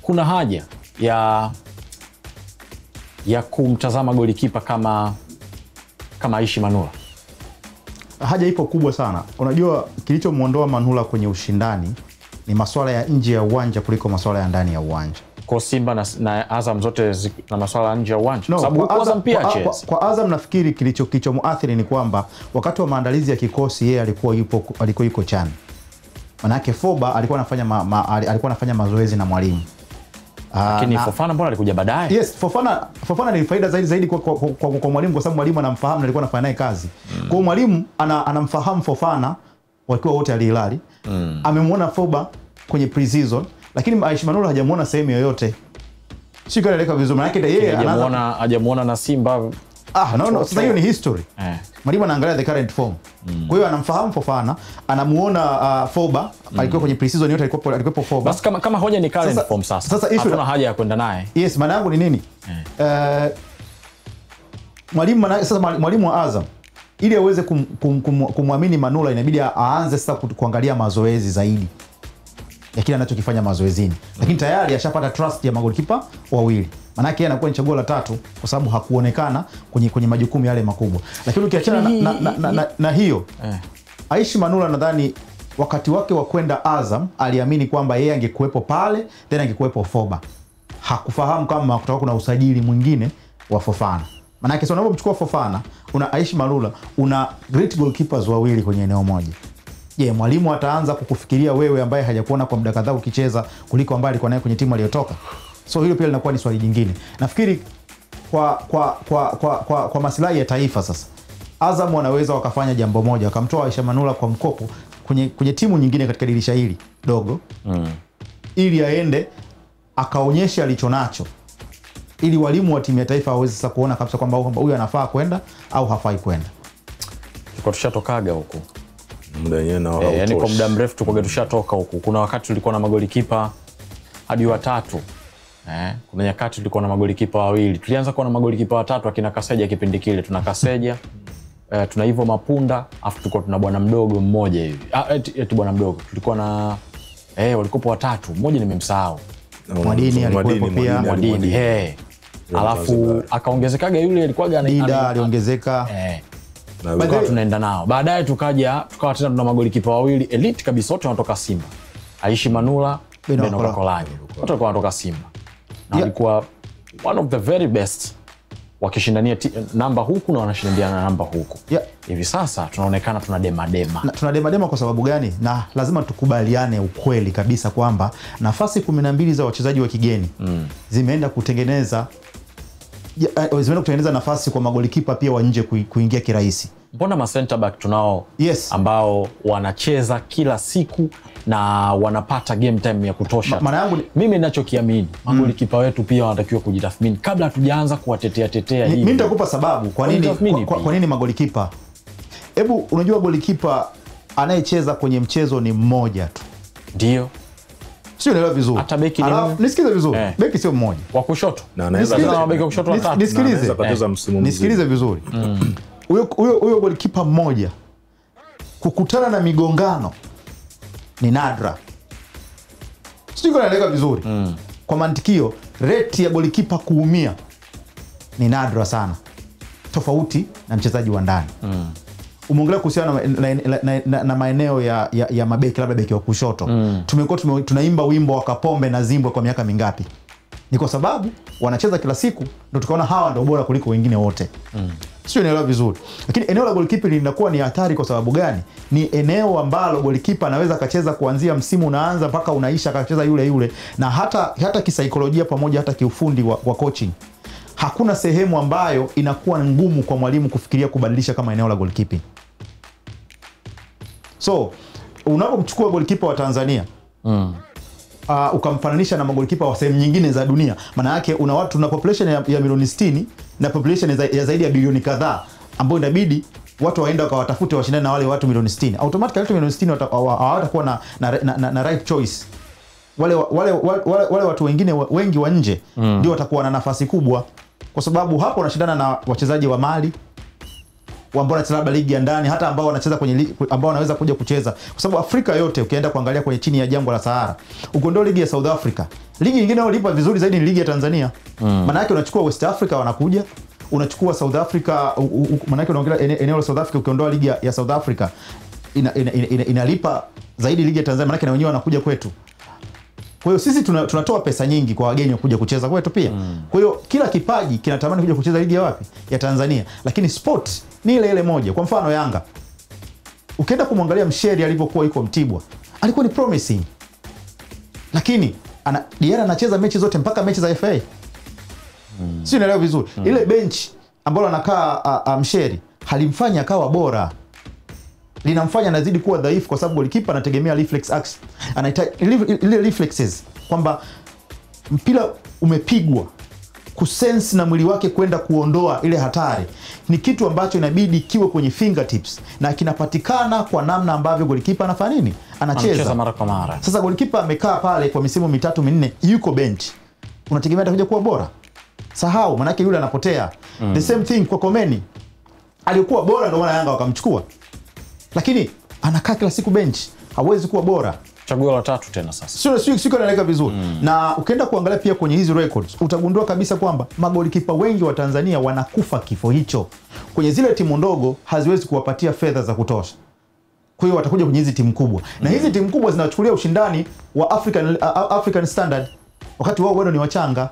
kuna haja ya kumtazama golikipa kama Aishi Manula? Haja ipo kubwa sana. Unajua kilichomuondoa Manula kwenye ushindani ni masuala ya nje ya uwanja kuliko masuala ya ndani ya uwanja. Kwa Simba na Azam zote na masuala nje ya uwanja. No, sababu Azam pia kwa Azam nafikiri kilichomuathiri ni kwamba wakati wa maandalizi ya kikosi yeye alikuwa yuko Chani. Manake Foba alikuwa anafanya mazoezi na mwalimu. Lakini Fofana mbona alikuja baadaye? Yes, Fofana ni faida zaidi kwa mwalimu kwa sababu mwalimu anamfahamu na alikuwa anafanya naye kazi. Kwa hiyo mwalimu anamfahamu Fofana wakiwa wote Al Hilal. Amemwona Foba kwenye pre-season, lakini Aishi Manula hajamuona sehemu yoyote. Sio kaeleka vizuri. Maana yake yeye hajamuona na Simba. No, sasa hiyo ni history. Mwalimu anaangalia the current form. Kwa hiyo anamfahamu Fofana, anamuona Foba, alikuwa kwenye pre-season yote alikuwa Foba. Basi kama hoja ni current form sasa. Hatuna haja ya kwenda naye. Yes, maana yangu ni nini? Mwalimu wa Azam ili aweze kumwamini Manula inabidi aanze sasa kuangalia mazoezi zaidi ya kile anachokifanya mazoezini. Lakini tayari ashapata trust ya magolikipa wawili. Maana yake anakuwa ni chaguo la tatu kwa sababu hakuonekana kwenye majukumu yale makubwa. Lakini ukiachana na hiyo, Aishi Manula nadhani wakati wake wa kwenda Azam aliamini kwamba yeye angekuepo pale, tena angekuepo Foba. Hakufahamu kama kutakuwa kuna usajili mwingine wa Fofana. Maana yake unapomchukua Fofana, una Aishi Manula, una great goalkeepers wawili kwenye eneo moja. Je, mwalimu ataanza kukufikiria wewe ambaye hajakuona kwa muda kadhaa ukicheza kuliko ambaye alikuwa naye kwenye timu aliyotoka? So hilo pia linakuwa ni swali jingine. Nafikiri kwa maslahi ya taifa sasa, Azam wanaweza wakafanya jambo moja, wakamtoa Aishi Manula kwa mkopo kwenye timu nyingine katika dirisha hili dogo. Ili aende akaonyesha alichonacho. Ili walimu wa timu ya taifa waweze sasa kuona kabisa kwamba huyu anafaa kwenda au hafai kwenda. Kwa tushatokaga huko. Yani kwa muda mrefu tukoge tushatoka huko. Kuna wakati tulikuwa na magolikipa hadi watatu. Kuna nyakati tulikuwa na magolikipa wawili. Tulianza kuwa na magolikipa watatu akina Kaseja kipindi kile. Tuna Kaseja, tuna Ivo Mapunda, afu tulikuwa tuna bwana mdogo mmoja hivi. Eti bwana mdogo. Tulikuwa na walikuwa watatu. Mmoja nimemsahau. Mwadini alikuwepo pia. Mwadini. Alafu akaongezekaga yule alikuwa Dida aliongezeka. Baadaye tunaenda nao. Baadaye tukawa tena tuna magolikipa wawili elite kabisa, wote wanatoka Simba. Aishi Manula, Beno Kakolanya. Wote wanatoka Simba. Na alikuwa one of the very best wakishindania namba huku na wanashindania namba huku. Hivi sasa tunaonekana tunadema kwa sababu gani? Na lazima tukubaliane ukweli kabisa kwamba nafasi 12 za wachezaji wa kigeni zimeenda kutengeneza nafasi kwa magolikipa pia wa nje kuingia kirahisi. Mbona ma center back tunao ambao wanacheza kila siku na wanapata game time ya kutosha? Mimi ninachokiamini magolikipa wetu pia wanatakiwa kujitathmini kabla hatujaanza kuwatetea hivi. Mimi nitakupa sababu kwa nini magolikipa. Hebu unajua golikipa anayecheza kwenye mchezo ni mmoja tu. Ndio. Sio naelewa vizuri. Hata beki ni nisikize vizuri. Beki sio mmoja. Wa kushoto. Na anaweza kuwa beki wa kushoto watatu. Nisikilize vizuri. Huyo golikipa mmoja kukutana na migongano ni nadra. Sio naelewa vizuri. Kwa mantikio, rate ya golikipa kuumia ni nadra sana. Tofauti na mchezaji wa ndani. Umeongelea kuhusiana na maeneo ya mabeki, labda beki wa kushoto. Tumekuwa tunaimba wimbo wa Kapombe na Zimbwe kwa miaka mingapi? Ni kwa sababu wanacheza kila siku ndio tukaona hawa ndio bora kuliko wengine wote. Sio naelewa vizuri. Lakini eneo la goalkeeper linakuwa ni hatari kwa sababu gani? Ni eneo ambalo goalkeeper anaweza akacheza kuanzia msimu unaanza mpaka unaisha akacheza yule na hata kisaikolojia pamoja hata kiufundi wa coaching. Hakuna sehemu ambayo inakuwa ngumu kwa mwalimu kufikiria kubadilisha kama eneo la goalkeeping. So, unapomchukua goalkeeper wa Tanzania, ukamfananisha na magolikipa wa sehemu nyingine za dunia, maana yake tuna population ya milioni 60 na population ya zaidi ya bilioni kadhaa ambayo inabidi watu waenda wakawatafute washindane na wale watu milioni 60. Automatically watu milioni 60 hawatakuwa na right choice. Wale watu wengine wengi wa nje ndio watakuwa na nafasi kubwa, kwa sababu hapo wanashindana na wachezaji wa Mali, ambao wanacheza labda ligi ya ndani, hata ambao wanacheza kwenye ambao wanaweza kuja kucheza, kwa sababu Afrika yote ukienda kuangalia kwenye chini ya jangwa la Sahara, ukiondoa ligi ya South Africa, ligi nyingine inayolipa vizuri zaidi ni ligi ya Tanzania. Maana yake unachukua West Africa wanakuja, unachukua South Africa, maana yake unaongelea eneo la South Africa, ukiondoa ligi ya South Africa inalipa zaidi ligi ya Tanzania, maana yake na wenyewe wanakuja kwetu. Kwa hiyo sisi tunatoa pesa nyingi kwa wageni kuja kucheza kwetu pia. Kwa hiyo kila kipaji kinatamani kuja kucheza ligi ya wapi? Ya Tanzania. Lakini sport ni ile ile moja. Kwa mfano Yanga, ukienda kumwangalia Msheri alivyokuwa yuko Mtibwa, alikuwa ni promising. Lakini Diarra anacheza mechi zote mpaka mechi za FA. Si unaelewa vizuri. Ile bench ambalo anakaa Msheri halimfanya akawa bora. Linamfanya anazidi kuwa dhaifu, kwa sababu golikipa anategemea reflex action. Anahitaji ile reflexes, kwamba mpira umepigwa kusense na mwili wake kwenda kuondoa ile hatari. Ni kitu ambacho inabidi kiwe kwenye fingertips, na kinapatikana kwa namna ambavyo golikipa anafanya nini? Anacheza mara kwa mara. Sasa golikipa amekaa pale kwa misimu 3-4, yuko bench. Unategemea atakuja kuwa bora? Sahau, maana yake yule anapotea. The same thing kwa Komeni. Alikuwa bora ndio maana Yanga wakamchukua. Lakini anakaa kila siku bench, hawezi kuwa bora. Chaguo la tatu tena sasa. Sio anaeleka vizuri. Na ukienda kuangalia pia kwenye hizi records, utagundua kabisa kwamba magolikipa wengi wa Tanzania wanakufa kifo hicho. Kwenye zile timu ndogo haziwezi kuwapatia fedha za kutosha. Kwa hiyo watakuja kwenye hizi timu kubwa. Na hizi timu kubwa zinachukulia ushindani wa African standard, wakati wao bado ni wachanga.